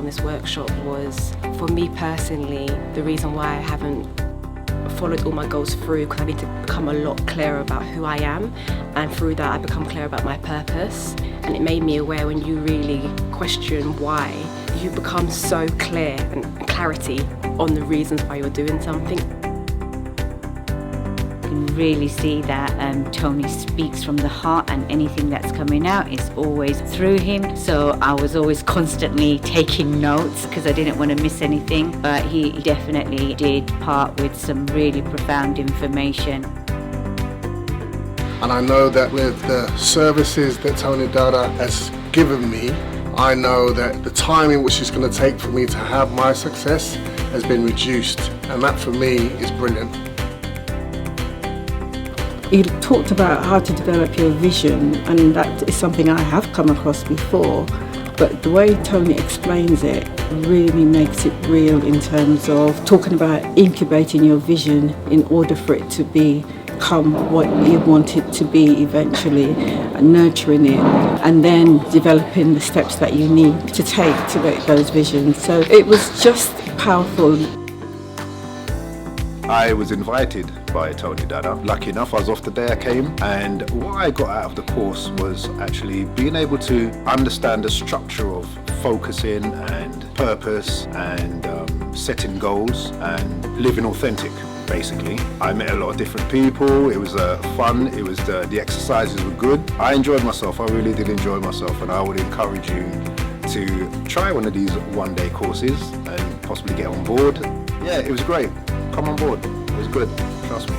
this workshop was, for me personally, the reason why I haven't followed all my goals through, because I need to become a lot clearer about who I am, and through that I become clear about my purpose. And it made me aware, when you really question why, you become so clear and clarity on the reasons why you're doing something. You can really see that Tony speaks from the heart, and anything that's coming out is always through him. So I was always constantly taking notes because I didn't want to miss anything, but he definitely did part with some really profound information. And I know that with the services that Tony DADA has given me, I know that the time in which it's going to take for me to have my success has been reduced, and that for me is brilliant. He talked about how to develop your vision, and that is something I have come across before, but the way Tony explains it really makes it real in terms of talking about incubating your vision in order for it to become what you want it to be eventually, and nurturing it, and then developing the steps that you need to take to make those visions. So it was just powerful. I was invited by Tony DADA. Lucky enough, I was off the day I came, and what I got out of the course was actually being able to understand the structure of focusing and purpose and setting goals and living authentic, basically. I met a lot of different people. It was fun. It was the exercises were good. I enjoyed myself. I really did enjoy myself, and I would encourage you to try one of these one-day courses and possibly get on board. Yeah, it was great. Come on board. It was good. Trust me.